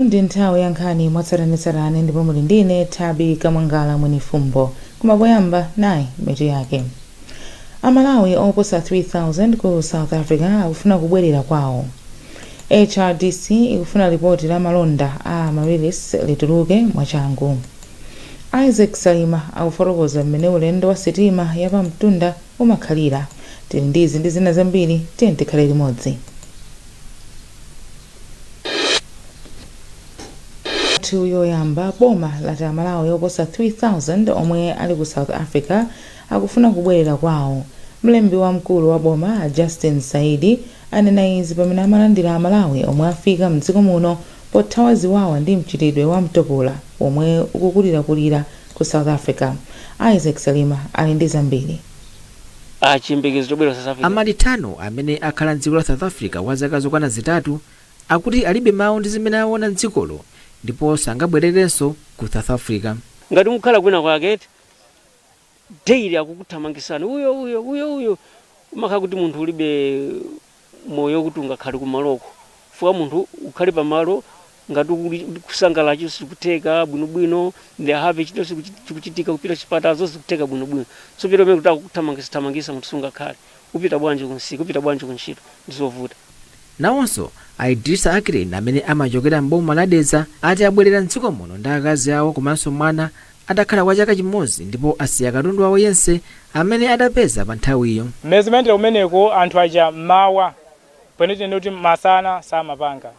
Ndi nthawi ya nkhani mwatsatanetsatane ndipo muli ndine Thabi Kamwangala mwenifumbo kumapoyamba nayi mitu yake. Amalawi oposa 3,000 ku South Africa akufuna kubwerera kwawo. HRDC ikufuna ripoti la malonda a Mauritius lituluke mwachangu. Isaac Salima akufotokoza mmene ulendo wa sitima yapamtunda umakhalira. Tili ndizi ndi zina zambiri tikhale limodzi. Yoyamba boma lati Malawi oposa 3,000 omwe ali ku South Africa akufuna kubwerera kwawo. Mlembi wamkulu wa boma Justin Saidi anena izi pamene amalandira Malawi omwe afika mdziko muno pothawa ziwawa ndi mchitidwe wa mtopola omwe ukukulirakulira ku South Africa. Isaac Salima ali ndi zambiri. Chiyembekezo chobwera South Africa. Amalitano amene akhala mdziko la South Africa wa zaka zokwana zitatu akuti alibe mawu ndi zimene aona mdzikolo ndipo sangabwererenso ku South Africa. Ngati mukhala kwina kwake daily akukuthamangisana uyo umakhala kuti munthu ulibe moyo kuti ungakhale kumaloko fuka munthu ukhale pamalo ngati kusangala chonse kuteka bwinobwino ndi have chonse chikuchitika kupita chipata zonse kuteka bwinobwino so pita pamene kuthamangisa munthu sungakhale upita bwanji kunsiku upita bwanji kuntchito ndizovuta. Nawonso Idrisa Akren amene amachokera mboma la Dedza ati abwerera mdziko muno ndi akazi awo komanso mwana adakhala kwa chaka chimodzi ndipo asiya katundu awo yense amene adapeza pa nthawiyo. Mezimendera umeneko anthu aja Mmawa pwenete kuti masana samapanga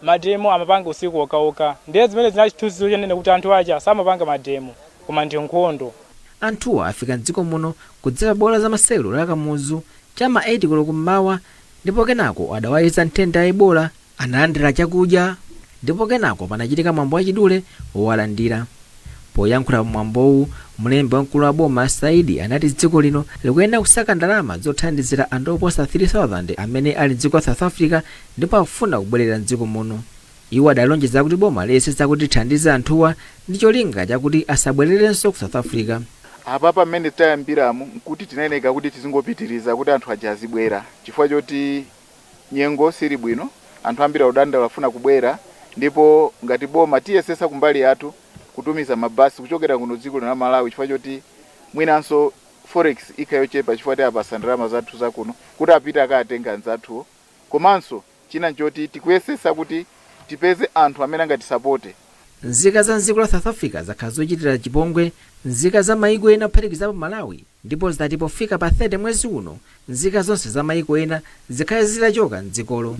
mademo amapanga usiku wokawoka ndiye zimene zinachithuzizo chanene kuti anthu aja samapanga mademo koma ndi nkhondo. Anthuwa afika mdziko muno kudzera bola za masewero la Kamuzu chama 8 koloko Mmawa ndipo kenako adawayitsa nthenda ya Ebola analandira chakudya ndipo kenako panachitika mwambo wachidule wowalandira. Poyankhula mwambowu mlembi wamkulu wa boma Saidi anati dziko lino likuyenda kusaka ndalama zothandizira anthu oposa 3,000 amene ali dziko la South Africa ndipo akufuna kubwerera mdziko muno. Iwo adalonjeza kuti boma liyesetsa kuti thandiza anthuwa ndi cholinga chakuti asabwererenso ku South Africa. Apa pamene tayambiramo nkuti tinayeneka kuti tizingopitiriza kuti anthu aja azibwera chifukwa choti nyengo siri bwino anthu ambiri udanda wafuna kubwera ndipo ngati boma tiyesesa kumbali yathu kutumiza mabasi kuchokera kuno dziko la Malawi chifukwa choti mwinanso forex ikayochepa chifukwa apasa ndalama zathu zakuno kuti apita akatenga anzathu komanso china nchoti tikuyesesa kuti tipeze anthu amene angatisapote. Nzika za dziko la South Africa zakhala zochitira chipongwe nzika za maiko ena kuphatikizapo Malawi ndipo zidati pofika pa 30 mwezi uno nzika zonse za maiko ena zikhale zitachoka mdzikolo.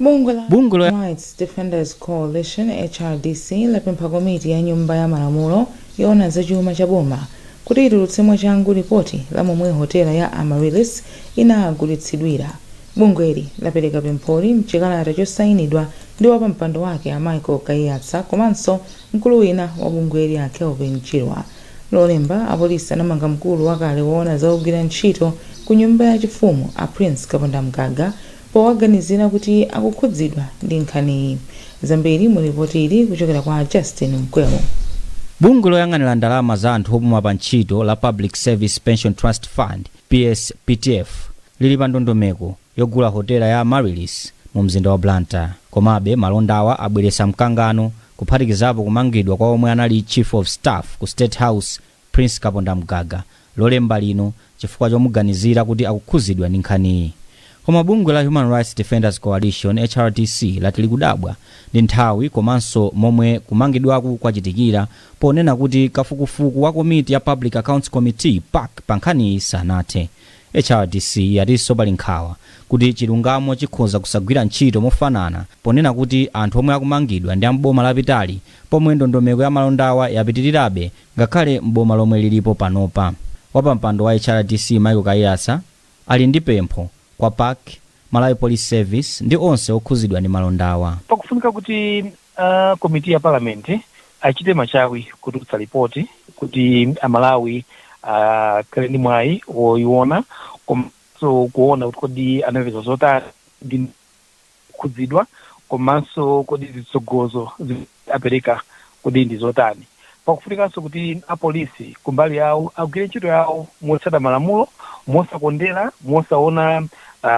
Bungwe la Rights Defenders Coalition HRDC lapempha komiti ya nyumba ya malamulo yoona zachuma cha boma kuti itulutse mwachangu ripoti la momwe hotela ya Amaryllis inagulitsidwira. Bungweli lapereka pempholi mchikalata chosayinidwa ndi wapampando wake a Michael Kayatsa komanso mkulu wina wa bungweli a Kelvin Chirwa. Lolemba apolisi anamanga mkulu wakale woona za ogwira ntchito ku nyumba ya chifumu a Prince Kaponda Mgaga powaganizira kuti akukhudzidwa ndi nkhani zambiri mu ripoti ili kuchokera kwa Justin Mkwelo. Bungwe loyang'anira ndalama za anthu opuma pa ntchito la Public Service Pension Trust Fund PSPTF lili pa ndondomeko yogula hotela ya Amaryllis mu mzinda wa Blantyre. Komabe malondawa abweretsa mkangano kuphatikizapo kumangidwa kwa omwe anali Chief of Staff ku State House Prince Kaponda Mgaga lolemba lino chifukwa chomuganizira kuti akukhudzidwa ndi nkhaniyi. Koma bungwe la Human Rights Defenders Coalition HRDC lati likudabwa ndi nthawi komanso momwe kumangidwaku kwachitikira ponena kuti kafukufuku wa komiti ya Public Accounts Committee PAC pa nkhaniyi sanathe. HRDC yatinso pali nkhawa kuti chilungamo chikhoza kusagwira ntchito mofanana ponena kuti anthu omwe akumangidwa ndi amboma lapitali pomwe ndondomeko ya malondawa yapitirirabe ngakhale mboma lomwe lilipo panopa. Wapampando wa HRDC Michael Kayatsa ali ndi pempho kwa PAC, Malawi Police Service ndi onse okhudzidwa ndi malondawa. Pakufunika kuti komiti ya parliament achite machawi kutulutsa ripoti kuti Malawi kale ndi mwayi woiona komanso kuona kuti kodi anapeza zotani ndi kukhudzidwa komanso kodi zitsogozo apereka kodi ndi zotani. Pakufunikanso kuti apolisi kumbali yawo agwire ntchito yawo motsata malamulo mosakondera mosaona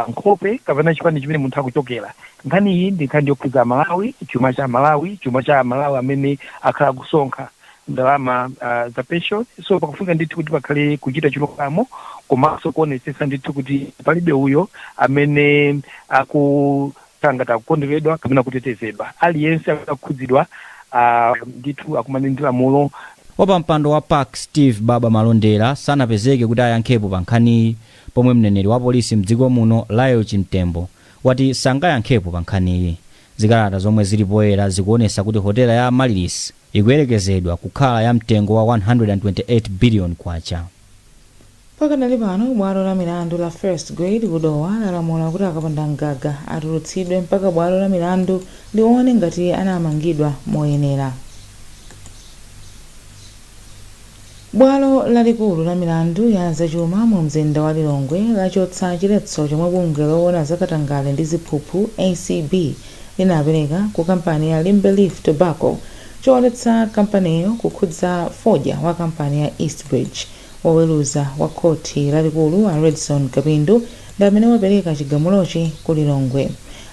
nkhope kapena chipani chimene munthu akuchokera. Nkhani iyi ndi nkhani yokhudza Malawi, chuma cha Malawi amene akhala kusonkha ndalama za pension. So pakufika ndithu kuti pakhale kuchita chilungamo komanso kuonetsetsa ndithu kuti palibe uyo amene akutangata akukondweredwa kapena kutetezedwa. Aliyense akukhudzidwa ndithu akumane ndi lamulo. Wapampando wa park Steve Baba Malondera sanapezeke kuti ayankhepo pa nkhaniyi, pomwe mneneri wa polisi mdziko muno Layo Chimtembo wati sangayankhepo pa nkhaniyi. Zikalata zomwe zili poyera zikuonesa kuti hotela ya Amaryllis ikuyerekezedwa kukhala ya mtengo wa 128 billion kwacha. Pakadali pano bwalo la milandu la first grade kudowa lalamula kuti akapanda mgaga atulutsidwe mpaka bwalo la milandu lione ngati anamangidwa moyenera. Bwalo lalikulu la milandu ya zachuma mu mzinda wa Lilongwe lachotsa chiletso chomwe bungwe loona zakatangale ndi ziphuphu ACB linapereka ku kampani ya Limber Leaf Tobacco choletsa kampaniyo kukhudza fodya wa kampani ya Eastbridge. Woweruza wa khoti lalikulu a Redson Kapindu ndi amene wapereka chigamulochi ku Lilongwe.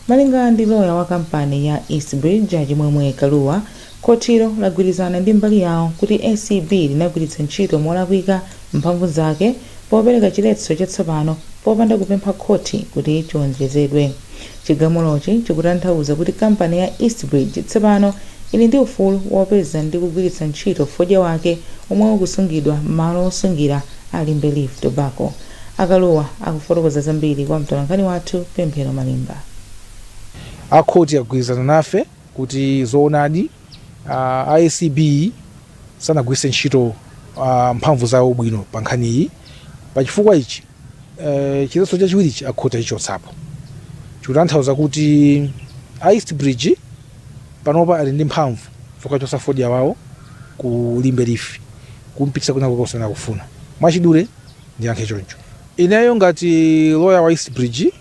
Malinga ndi loya wa kampani ya Eastbridge achimwemwe Kaluwa, khotilo lagwirizana ndi mbali yawo kuti ACB linagwiritsa ntchito molakwika mphamvu zake popereka chiletso chatsopano popanda kupempha khoti kuti chiwonjezedwe. Chigamulochi chikutanthauza kuti kampani ya Eastbridge tsopano ili ndi ufulu wopeza ndi kugwiritsa ntchito fodya wake omwe ukusungidwa m'malo osungira a Limber Leaf Tobacco. Akaluwa akufotokoza zambiri kwa mtolankhani wathu Pemphero Malimba. Akhoti agwirizana nafe kuti zoonadi ACB sanagwiritse ntchito mphamvu zawo bwino pa nkhaniyi. Pachifukwa ichi chiletso chachiwirichi akhoti achichotsapo. Chikutanthauza kuti Eastbridge panopa ali ndi mphamvu zokachotsa fodya wawo ku Limber Leaf kumpitsa kuna kokosana kufuna. Mwachidule ndiyankhe choncho. Ineyo ngati lawyer wa Eastbridge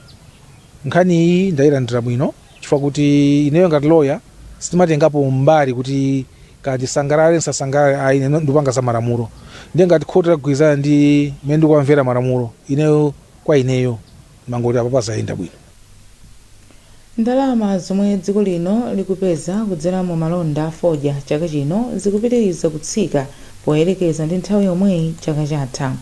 nkhani iyi ndayilandira bwino chifukwa kuti ineyo ngati lawyer sitimatengapo mbali kuti kati sangalale sasangalale ayi ndipanga za malamulo. Ndiye ngati khoti lagwirizana ndi mmene ndikumvera malamulo ineyo kwa ineyo mangoti apo pazayenda bwino. Ndalama zomwe dziko lino likupeza kudzera mu malonda fodya chaka chino zikupitiriza kutsika poyerekeza ndi nthawi yomweyi chaka chatha.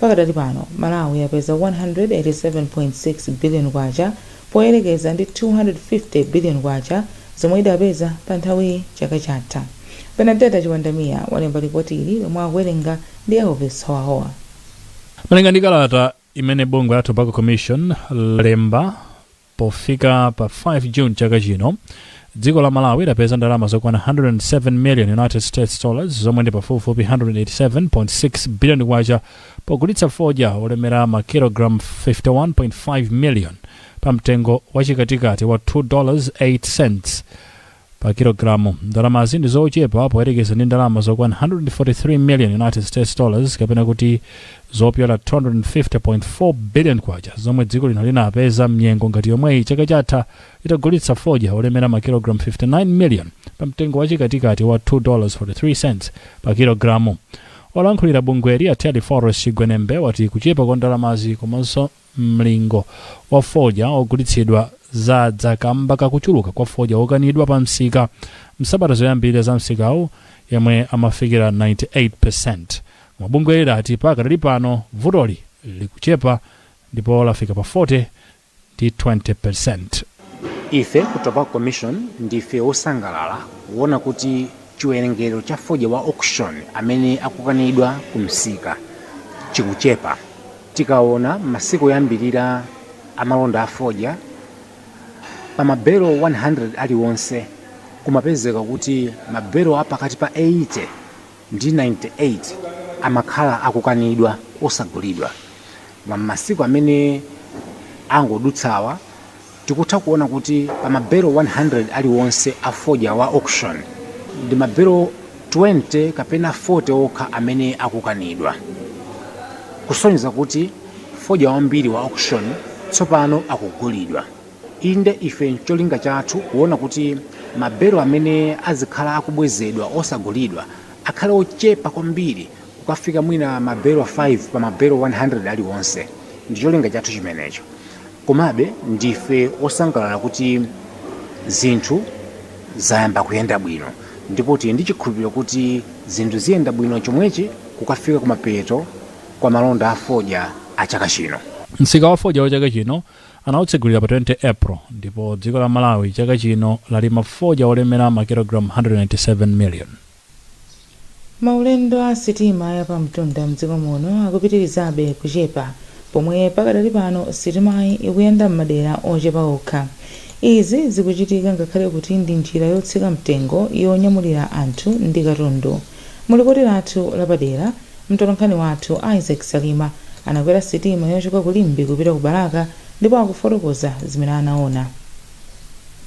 Pakadali pano Malawi yapeza 187.6 billion kwacha poyerekeza ndi 250 billion kwacha zomwe idapeza pa nthawi chaka chatha. Benedetta Chiwandamia walemba ripoti ili lomwe akuwerenga ndi Elvis Hawahowa. Malinga ndi kalata imene bungwe la Tobacco Commission lemba pofika pa 5 June chaka chino, dziko la Malawi lidapeza ndalama zokwana 107 million United States dollars zomwe ndi pafupifupi 187.6 billion kwacha pogulitsa fodya olemera makilogram 51.5 million pa mtengo wachikatikati wa $2.08 pa kilogramu. Ndalamazi ndi zochepa poyerekeza ndi ndalama zokwana 143 million United States dollars kapena kuti zopyola 250.4 billion kwacha zomwe dziko lino linapeza mnyengo ngati yomweyi chaka chatha litagulitsa fodya olemera makilogram 59 million pa mtengo wachikatikati wa $2.43 pa kilogramu. Olankhulira bungweri Ateli Forest Chigwenembe wati kuchepa kwa ndalamazi komanso mlingo wa fodya ogulitsidwa kamba kakuchuluka kwa fodya okanidwa pa msika msabata zoyambirira za msikawu yemwe amafikira 98%. Mabungwe lidati pakadali pano vutoli likuchepa ndipo lafika pa 40 ndi 20%. Ife ku Tobacco Commission ndife osangalala kuona kuti chiwerengero cha fodya wa auction amene akukanidwa kumsika chikuchepa. Tikaona masiku yambirira amalonda a fodya pa mabelo 100 aliwonse kumapezeka kuti mabelo apakati pa 80 ndi 98 amakhala akukanidwa osagulidwa. Masiku amene angodutsawa tikutha kuona kuti pa mabelo 100 aliwonse a fodya wa auction ndi mabelo 20 kapena 40 okha amene akukanidwa, kusonyeza kuti fodya wambiri wa auction tsopano akugulidwa. Inde ife cholinga chathu kuona kuti mabelo amene azikhala akubwezedwa osagulidwa akhale ochepa kwambiri kukafika mwina mabelo 5 pa mabelo 100 aliwonse. Ndi cholinga chathu chimenecho. komabe ndife osangalala kuti zinthu zayamba kuyenda bwino, ndipo tili ndi chikhulupiriro kuti zinthu ziyenda bwino chomwechi kukafika kumapeto kwa malonda afodya a chaka chino. msika wa fodya wa chaka chino anawutsegulira pa 20 April, ndipo dziko la Malawi chaka chino lalima fodya olemera makilogramu 197 million. maulendo a sitima yapamtunda mdziko muno akupitirizabe kuchepa, pomwe pakadali pano sitimayi ikuyenda m'madera ochepa okha. Izi zikuchitika ngakhale kuti ndi njira yotsika mtengo yonyamulira anthu ndi katundu. Mulipoti lathu lapadera, mtolankhani wathu Isaac Salima anakwera sitima yochoka kulimbi kupita ku Balaka ndipo akufotokoza zimene anaona.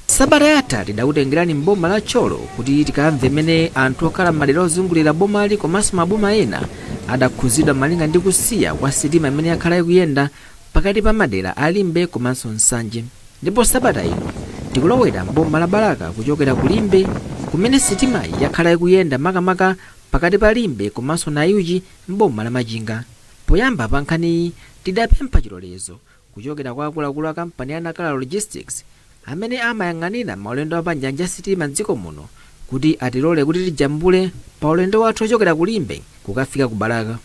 sabata yatha tidakutengera mboma la Cholo kuti tikamve mmene anthu okhala m'madera ozungulira bomali komanso maboma ena adakhuzidwa malinga ndi kusiya kwa sitima imene yakhala ikuyenda pakati pa madera alimbe komanso nsanje. Ndipo sabata ino tikulowera mboma la Balaka kuchokera kulimbe kumene sitimayi yakhala ikuyenda makamaka pakati pa limbe komanso nayuchi mboma la Machinga. Poyamba pa nkhaniyi tidapempha chilolezo kuchokera kwa akuluakulu a kampani ya Nakala Logistics amene amayang'anira maulendo apanjanja sitima mdziko muno kuti atilole kuti tijambule pa ulendo wathu ochokera kulimbe kukafika ku Balaka.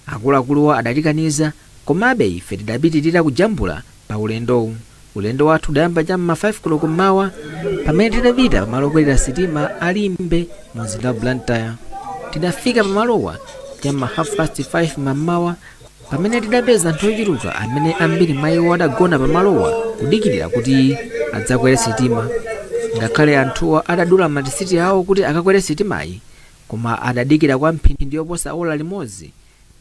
Akuluakuluwa adatikaniza, komabe ife tidapitirira kujambula pa ulendowu. Ulendo wathu udayamba cham'ma 5 koloko mmawa pamene tidapita pamalo okwelera sitima alimbe mu mzinda wa Blantyre. Tidafika pamalowa cham'ma 5:30 mmawa pamene tidapeza anthu ochuluka amene ambiri mwa iwo adagona pamalowa kudikirira kuti adzakwere sitima. Ngakhale anthuwa adadula matisiti awo kuti akakwere sitimayi, koma adadikira kwa mphindi yoposa ola limodzi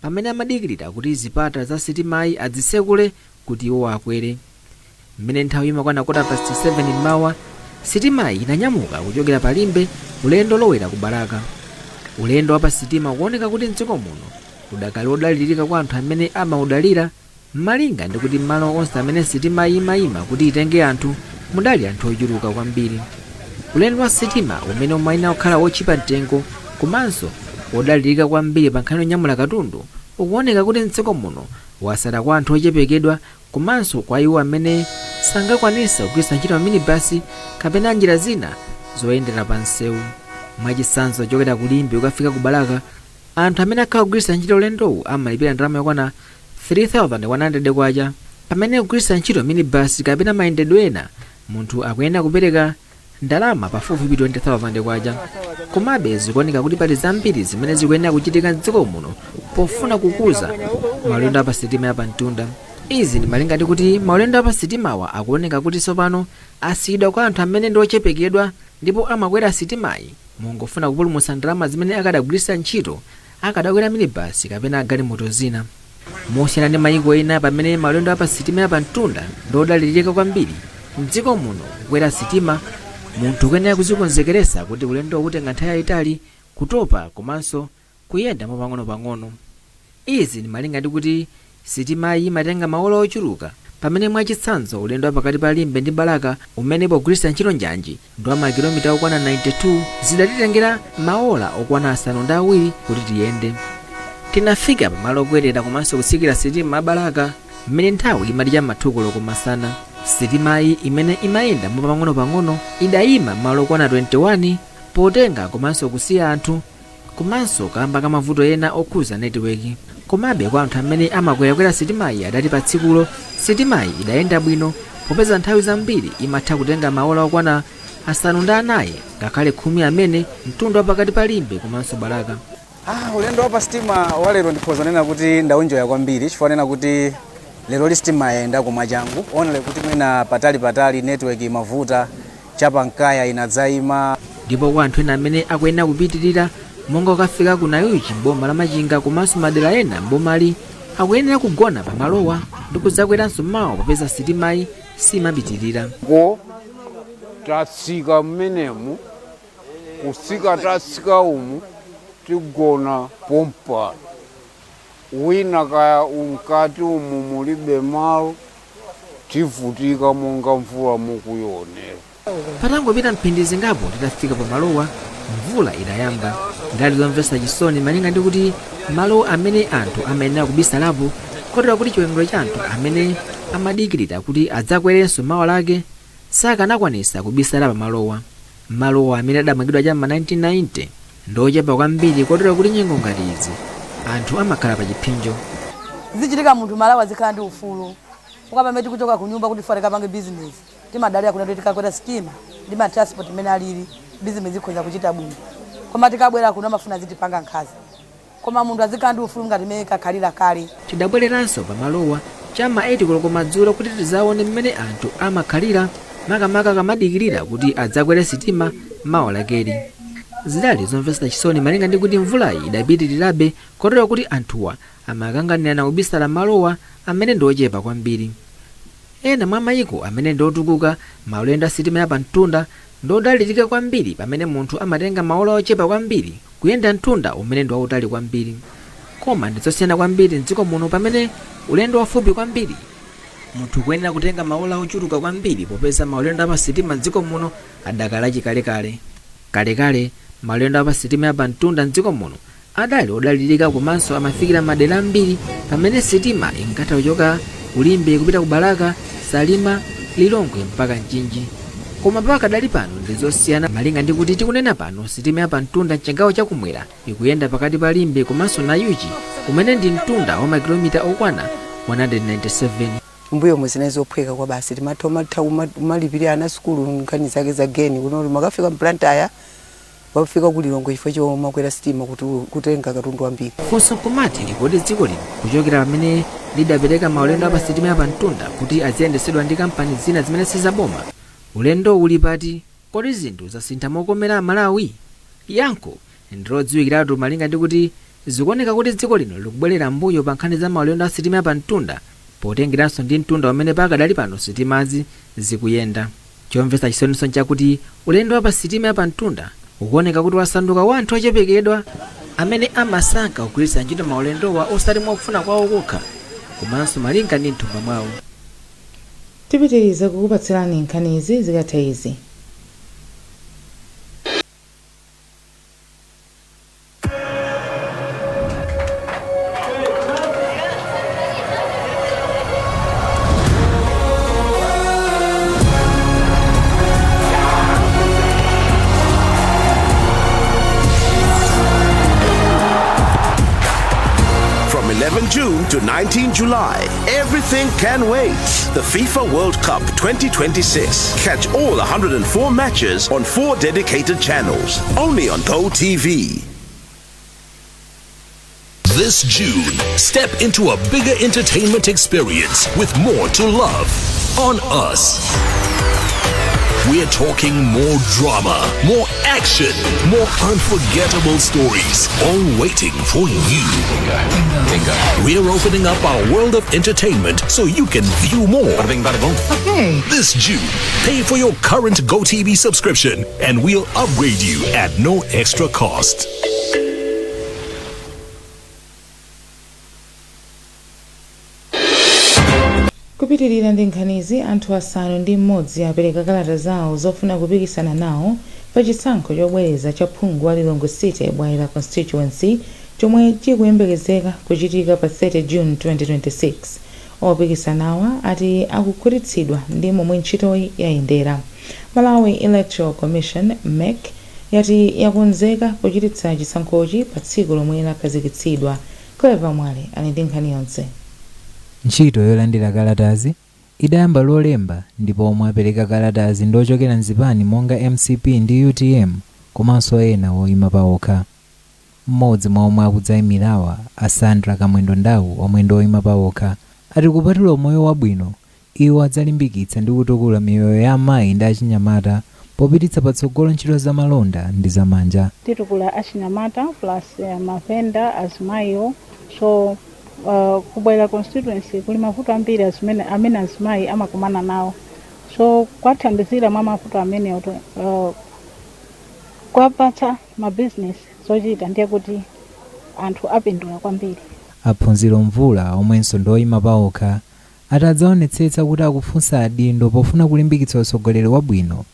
pamene amadikirira kuti zipata za sitimayi azisekule kuti iwo akwere. Mmene nthawi imakwana 7:45 mmawa, sitimayi inanyamuka kuchokera palimbe ulendo lowera ku Balaka. Ulendo wa pa sitima ukuoneka kuti mdziko muno udakali odalirika kwa anthu amene amaudalira, malinga ndi kuti malo onse amene sitimayi imayima kuti itenge anthu mudali anthu ochuluka kwambiri. Ulendo wa sitima umene umayina kukhala wochipa mtengo komanso wodalirika kwambiri pa nkhani yonyamula katundu ukuoneka kuti mdziko muno wasala kwa anthu ochepekedwa komanso kwa iwo amene sangakwanisa kugwiritsa ntchito minibasi kapena njira zina zoyendera pa nsewu. Mwachisanzo chokera kulimbi ukafika ku Balaka, anthu amene akhala kugwiritsa ntchito ulendowu amalipira ndalama yokwana 3,100 kwacha, pamene kugwiritsa ntchito minibasi kapena mayendedwe ena munthu akuyenera kupereka ndalama pafupifupi 20,000 kwacha. Komabe zikuoneka kuti pali zambiri zimene zikuyenera kuchitika mdziko muno pofuna kukuza maulendo apa sitima yapamtunda. Izi ndi malinga ndi kuti maulendo apa sitimawa akuoneka kuti tsopano asiyidwa kwa anthu amene ndi ochepekedwa ndipo amakwera sitimayi mungofuna kupulumutsa ndalama zimene akadagwiritsa ntchito akadakwera minibasi kapena galimoto zina. Mosiyana ndi mayiko ena pamene maulendo apa sitima yapamtunda ndi odalirika kwambiri, mdziko muno kukwera sitima munthu ukuyenera kuzikonzekeresa kuti ulendo ukutenga nthawi yayitali, kutopa komanso kuyenda mopang'ono-pang'ono. Izi ndi malinga ndi kuti sitimayi imatenga maola ochuluka, pamene mwachitsanzo ulendo wapakati pa limbe ndi Balaka umene pogwiritsa ntchito njanji ndi wa makilomita okwana 92 zidatitengera maola okwana 7 kuti tiyende. Tinafika pamalo okwerera komanso kutsikira sitima ya Balaka mmene nthawi imati cha 2 koloko masana. Sitimayi imene imayenda mopang'ono-pang'ono idayima malo okwana 21 potenga komanso kusiya anthu komanso kamba kamavuto ena okhuza netiweki. Komabe kwa anthu amene amakwerakwera sitimayi adati pa tsikulo sitimayi idayenda bwino popeza nthawi zambiri imatha kutenga maola okwana 4 ngakhale 10 amene mtunda wapakati pa limbe komanso Balaka. Ulendo wapa sitima walero ndikhoza nena kuti ndaunjoya kwambiri chifukwa nena kuti lero li sitima yayenda kumwa changu onele kuti mwina patali network mavuta chapa nkaya inadzayima. Ndipo kwa anthu ena amene akuyenera kupitirira monga ukafika ku Nayuchi mboma la Machinga komanso madera ena mbomali akuyenera kugona pamalowa ndi kudzakweranso mmawa popeza sitimayi simapitirira. Tatsika mmenemu kusika tatsika umu tigona pompa wina kaya unkati umu mulibe malo tivutika monga mvula mukuyonera. Patangopita mphindi zingapo tidafika pamalowa mvula idayamba. Ndali zomvetsa chisoni malinga ndi kuti malo amene anthu amayenera kubisalapo kotera kuti chiwerengero cha anthu amene amadikirira kuti adzakwerenso mawa lake sakanakwanisa kubisala pamalowa. Malowa amene adamangidwa cham'ma 1990 ndochepa kwambiri kotero kuti nyengo ngati izi anthu amakhala pa chipinjo. Zichitika munthu Malawi azikhala ndi ufulu. Ukapameti kuchoka ku nyumba kuti fare kapange business. Timadalira kuna kuti tikakwera sitima ndi ma transport imene alili business ikhoza kuchita bwino. Koma tikabwera kuno mafuna zitipanga nkhazi. Koma munthu azikhala ndi ufulu ngati mmene kakhalira kale. Tidabwereranso pa malowa cham'ma 8 koloko madzulo kuti tizaone mmene anthu amakhalira makamaka kamadikirira kuti adzakwere sitima mawa lakeli. Zidali zomvetsa chisoni malinga ndi kuti mvulayi idapitirirabe kotero kuti anthuwa amakanganirana kubisala malowa amene ndochepa kwambiri. Ena mwa mayiko amene ndotukuka maulendo a sitima ya pamtunda ndodalirika kwambiri pamene munthu amatenga maola ochepa kwambiri kuyenda mtunda umene ndi wautali kwambiri. Koma ndizosiyana kwambiri mdziko muno pamene ulendo wafupi kwambiri munthu kuyenera kutenga maola ochuluka kwambiri popeza maulendo apasitima mdziko muno adakala chikalekale. Kalekale maulendo apasitima ya pamtunda mdziko muno adali odalirika komanso amafikira madera ambiri pamene sitima inkatha kuchoka kulimbe kupita ku Balaka, Salima, Lilongwe mpaka Mchinji. Koma mpaka dali pano ndizosiyana malinga ndi kuti tikunena pano sitima ya pamtunda mchigawo chakumwera ikuyenda pakati pa Limbe komanso na Yuchi kumene ndi mtunda wa makilomita okwana 197. Mbuyo mwezinazo ophweka kwa basi timatoma malipirira ana skulu nkhani zake za geni kuno makafika mplantaya wafika ku Lilongwe chifukwa chomakwera sitima kutenga katundu wambiri. Funso kumati likodi dziko lino kuchokera pamene lidapereka maulendo apa sitima ya pamtunda kuti aziyendesedwa ndi kampani zina zimene sizaboma. Ulendo uli pati kodi zinthu zasintha mokomera Malawi? Yankho ndilodziwikiratu malinga ndi kuti zikuoneka kuti dziko lino likubwerera mbuyo pa nkhani za maulendo a sitima ya pamtunda potengeranso ndi mtunda umene pakadali pano sitimazi zikuyenda. Chomvetsa chisoniso nchakuti ulendo apa sitima ya pamtunda ukuoneka kuti wasanduka wa anthu ochepekedwa amene amasankha kugwiritsa ntchito maulendowa osati mwakufuna kwawo kokha komanso malinga ndi mthumba mwawo. Tipitiriza kukupatsirani nkhani izi zikatha izi. From 11 June to 19 July, everything can wait. The FIFA World Cup 2026. Catch all 104 matches on 4 dedicated channels, only on GoTV. This June, step into a bigger entertainment experience with more to love on Us. We're talking more drama, more action, more unforgettable stories, all waiting for you. Bingo. We're opening up our world of entertainment so you can view more. Okay. This June, pay for your current GoTV subscription and we'll upgrade you at no extra cost. Kupitirira ndi nkhanizi anthu asanu ndi mmodzi apereka kalata zawo zofuna kupikisana nawo pa chisankho chobwereza cha phungu wa Lilongwe City bwalo la constituency chomwe chikuyembekezeka kuchitika pa 30 June 2026. Opikisanawa ati akukhutitsidwa ndi momwe ntchitoyi yayendera. Malawi Electoral Commission MEC yati yakonzeka kuchititsa chisankhochi pa tsiku lomwe lakhazikitsidwa. Clever Mwale ali ndi nkhani yonse. Ntchito yolandira kalatazi idayamba lolemba ndipo omwe apereka kalatazi ndochokera mzipani monga MCP ndi UTM komanso ena woyima pawokha. Mmodzi mwa omwe akudzayimirawa Asandra Kamwendo Ndau omwe ndoyima pawokha ati kupatula moyo wabwino iwo adzalimbikitsa ndi kutukula miyoyo ya amayi ndi achinyamata popititsa patsogolo ntchito za malonda ndi zamanja. Titukula achinyamata plus mavenda azimayiwo so kubwera constituency kuli mavuto ambiri amene azimayi amakumana nawo so kwathandizira mwa mavuto amene kwapatsa ma business zochita ndiye kuti anthu apindula kwambiri. Aphunziro Mvula omwenso ndoyima pawokha atadzaonetsetsa kuti akufunsa adindo pofuna kulimbikitsa utsogoleri wabwino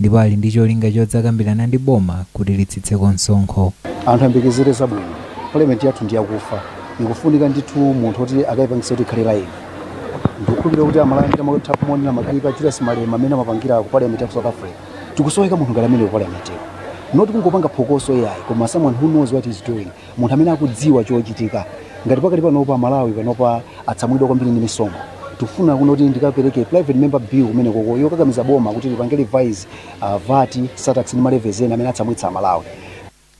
ndipo ali ndi cholinga chodzakambirana ndi boma kuti litsitseko msonkho. Anthu ambikizire zabwino parliament yathu ndiyakufa ikufunika ndithu munthu kuti akayipangisa kuti ikhale live ndikukhulupirira kuti Amalawi amatakumonera magripa Julius Malema amene amapangira ku Parliament of South Africa tikusoweka munthu ngati amene ku Parliament not kungopanga phokoso yayi koma someone who knows what he's doing, munthu amene akudziwa chochitika. Ngati pakati panopa Malawi panopa atsamwidwa kwambiri ndi misomo, tufuna kunoti ndikapereke private member bill kumene koko yokakamiza boma kuti lipange revise VAT, SATAX ndi malevies ena amene atsamwitsa Malawi.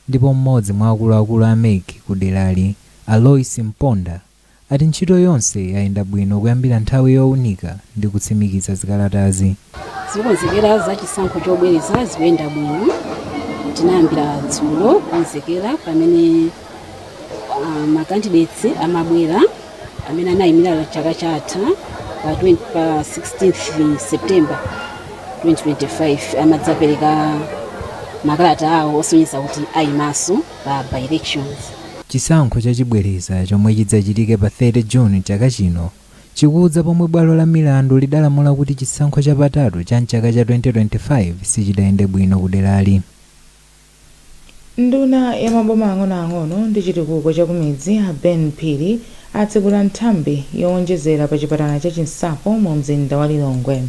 Ndipo mmodzi mwa akuluakulu a MEC ku derali Alois Mponda ati ntchito yonse yayenda bwino kuyambira nthawi yowunika ndi kutsimikiza zikalatazi. Zikonzekera za chisankho chobwereza zikuyenda bwino. Tinayambira dzulo konzekera pamene makandidates amabwera amene anayimirira chaka chatha pa 16 September 2025 amadzapereka makalata awo osonyeza kuti ayimaso pa by-elections. Chisankho chachibwereza chomwe chidzachitike pa 30 June chaka chino chikudza pomwe bwalo la milandu lidalamula kuti chisankho chapatatu cha mchaka cha 2025 sichidayende bwino ku derali. Nduna ya maboma ang'onoang'ono ndi chitukuko cha kumidzi a Ben Phiri atsegula nthambi yowonjezera pa chipatala cha Chinsapo mu mzinda wa Lilongwe.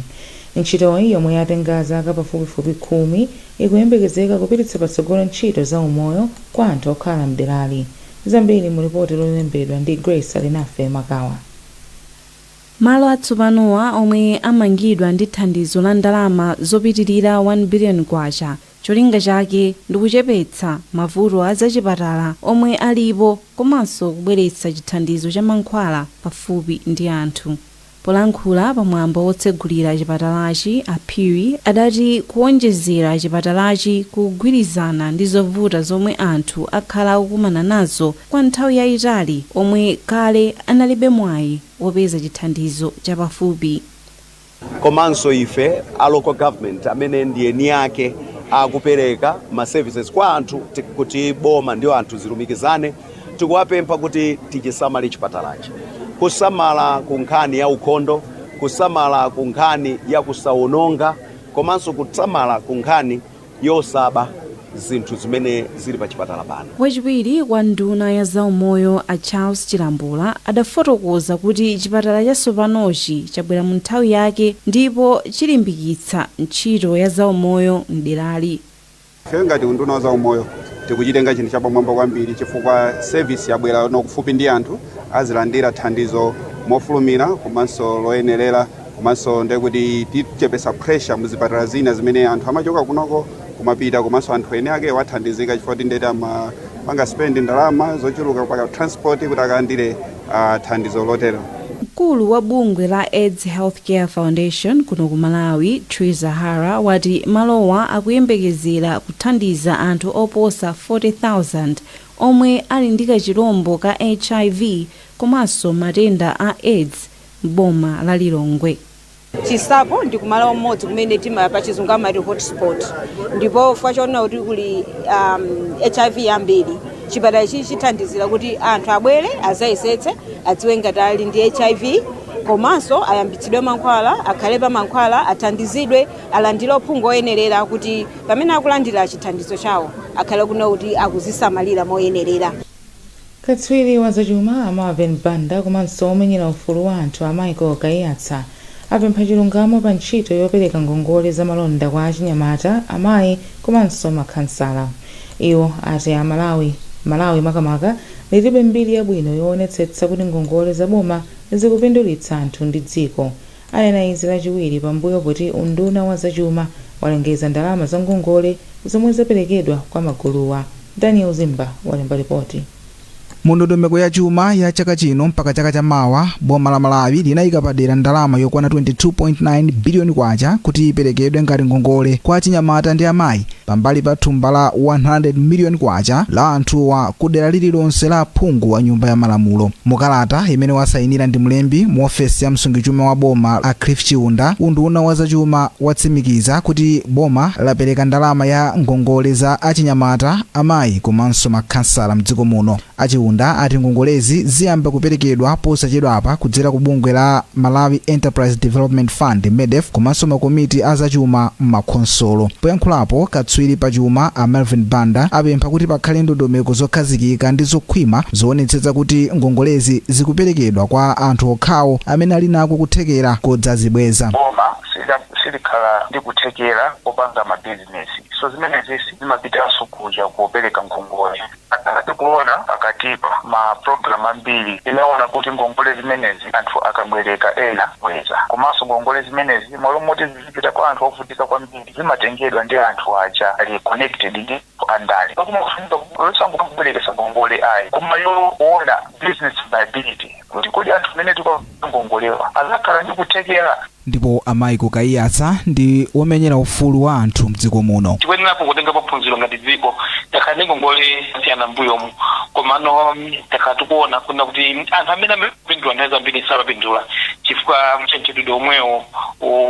Ntchitoyi yomwe yatenga zaka pafupifupi 10 ikuyembekezeka kupititsa patsogolo ntchito za umoyo kwa anthu okhala mderali. Zambiri mu ripoti lolembedwa ndi Grace Alinafe Makawa. Malo atsopanowa omwe amangidwa ndi thandizo la ndalama zopitirira 1 billion kwacha, cholinga chake ndikuchepetsa mavuto a zachipatala omwe alipo komanso kubweretsa chithandizo cha mankhwala pafupi ndi anthu. Polankhula pamwambo wotsegulira chipatalachi a Phiri adati kuwonjezera chipatalachi kugwirizana ndi zovuta zomwe anthu akhala akukumana nazo kwa nthawi yayitali omwe kale analibe mwayi wopeza chithandizo chapafupi. Komanso ife a local government amene ndiye ni yake akupereka ma services kwa anthu kuti boma ndio anthu zilumikizane, tikuwapempha kuti tichisamale chipatalachi. Kusamala ku nkhani ya ukhondo, kusamala ku nkhani ya kusawononga, komanso kusamala ku nkhani yosaba zinthu zimene zili pa chipatala pano. Wachiwiri kwa nduna ya zaumoyo a Charles Chilambula adafotokoza kuti chipatala chatsopanochi chabwera mu nthawi yake ndipo chilimbikitsa ntchito ya zaumoyo mderali. Ife ngati nduna ya zaumoyo tikuchitenga chinthu chapamwamba kwambiri chifukwa service yabwera nokufupi ndi anthu azilandira thandizo mofulumira komanso loyenerera, komanso ndekuti tichepesa pressure muzipatala zina zimene anthu amachoka kunoko kumapita, komanso anthu ene ake wathandizika chifukwa ndeti amapanga spend ndalama zochuluka pa transport kuti akalandire thandizo lotero. Mkulu wa bungwe la AIDS Healthcare Foundation kuno ku Malawi, Trizahara, wati malowa akuyembekezera kuthandiza anthu oposa 40,000 omwe ali ndi kachirombo ka HIV komanso matenda a AIDS m'boma la Lilongwe. Chinsapo ndi kumalo mmodzi kumene timapa chizungu amati hotspot, ndipo chifukwa choona kuti kuli HIV yambiri, chipatala ichi chithandizira kuti anthu abwere azayesetse adziwe ngati ali ndi HIV, komanso ayambitsidwe mankhwala, akhale pa mankhwala, athandizidwe, alandire uphungu oyenerera kuti pamene akulandira chithandizo chawo akhale kuno kuti akuzisamalira moyenerera. Katswiri wa zachuma Mmawa Banda komanso omenyera ufulu wa anthu a Michael Kayatsa apempha chilungamo pa ntchito yopereka ngongole za malonda kwa achinyamata, amayi komanso makhansala. Iwo ati a Malawi makamaka lilibe mbiri yabwino yoonetsetsa kuti ngongole za boma zikupindulitsa anthu ndi dziko. Anena izi lachiwiri pambuyo poti unduna wa zachuma walengeza ndalama za ngongole zomwe zaperekedwa kwa maguluwa. Daniel Zimba walemba ripoti. Mundondomeko ya chuma ya chaka chino mpaka chaka cha mawa, boma la Malawi linayika padera ndalama yokwana 22.9 billion kwacha kuti iperekedwe ngati ngongole kwa achinyamata ndi amayi pambali pa thumba la 100 million kwacha la anthu wa kudera lililonse la phungu wa nyumba ya malamulo. Mukalata imene wasayinira ndi mlembi mu ofesi ya msungichuma wa boma a Cliff Chiunda, unduna wa zachuma watsimikiza kuti boma lapereka ndalama ya ngongole za achinyamata, amayi komanso makhansala mdziko muno. Achiunda ati ngongolezi ziyamba kuperekedwa posachedwapa kudzera ku bungwe la Malawi Enterprise Development Fund MEDEF komanso makomiti azachuma m'makhonsolo. Poyankhulapo katswiri akatswiri pa chuma a Melvin Banda apempha kuti pakhale ndondomeko zokhazikika ndi zokhwima zoonetsetsa kuti ngongolezi zikuperekedwa kwa anthu okhawo amene ali nako kuthekera kodzazibweza. Silikhala ndi kuthekera kopanga mabizinesi, so zimenezi zimapitanso kuja kupereka ngongole. Tikuona pakatipa ma program ambiri inaona kuti ngongole zimenezi anthu akabwereka ena bweza, komanso ngongole zimenezi malo moti zipita kwa anthu ovutika kwambiri zimatengedwa ndi anthu aja ali connected ndi andali pakuma kufunika kusango kubwerekesa ngongole ayi kumayoona business viability kuti kodi anthu amene tikongongolewa azakhala ndi kuthekera. Ndipo amayi kukayiyatsa ndi womenyera ufulu wa anthu mdziko muno. Tikuyenenapo kutenga maphunziro ngati dziko takhala ngongole siyana mbuyomu komano takhala tikuona kuna kuti anthu amene amapindula ndi zambiri sapapindula chifukwa mchitidwe omwewo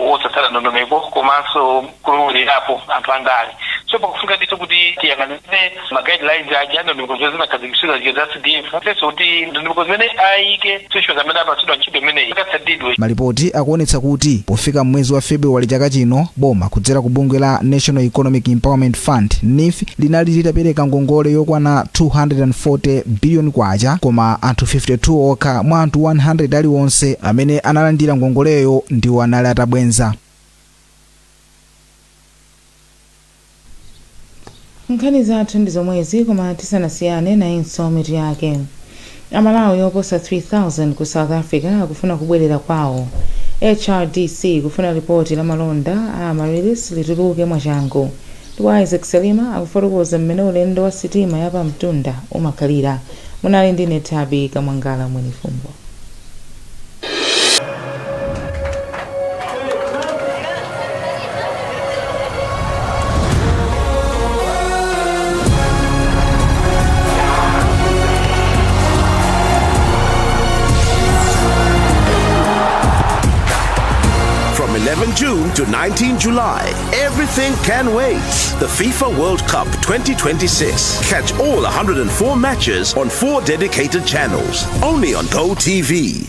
wosatsala ndondomeko komanso kululirapo anthu andali. So pakufunga ndithu kuti tiyang'anire ma guidelines aja ndondomeko zimene zimakhazikitsidwa za CDF mfeso kuti ndondomeko zimene ayike sisho amene apatsidwa ntchito imeneyi ikatsatidwe. Malipoti akuonetsa kuti pofika mwezi wa Februwali chaka chino boma kudzera ku bungwe la National Economic Empowerment Fund NEF linali litapereka ngongole yokwana 240 billion kwacha, koma anthu 52 okha mwa anthu 100 aliwonse amene analandira ngongoleyo ndiwo anali atabwenza. Nkhani zathu ndi zomwezi, koma tisanasiyane nayinso mitu yake. Amalawi oposa 3000 ku South Africa akufuna kubwerera kwawo. HRDC kufuna ripoti la malonda a Amaryllis lituluke mwachangu. Ndipo Isaac Salima akufotokoza mmene ulendo wa sitima yapa mtunda umakhalira. Munali ndine Tabi Kamwangala Mwenifumbo. From 11 June to 19 July, everything can wait. The FIFA World Cup 2026. Catch all 104 matches on 4 dedicated channels, only on GoTV.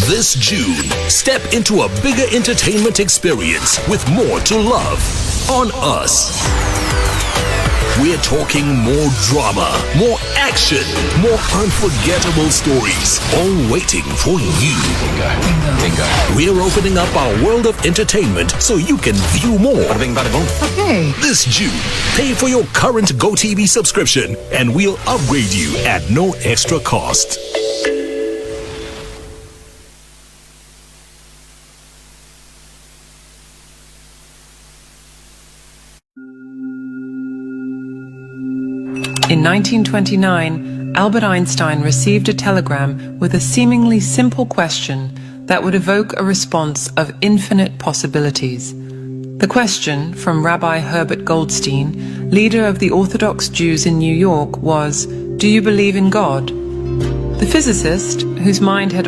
This June, step into a bigger entertainment experience with more to love on Us. We're talking more drama, more action, more unforgettable stories, all waiting for you. We're opening up our world of entertainment so you can view more. Okay. This June, pay for your current GoTV subscription and we'll upgrade you at no extra cost. In 1929, Albert Einstein received a telegram with a seemingly simple question that would evoke a response of infinite possibilities. The question, from Rabbi Herbert Goldstein, leader of the Orthodox Jews in New York, was, "Do you believe in God?" The physicist, whose mind had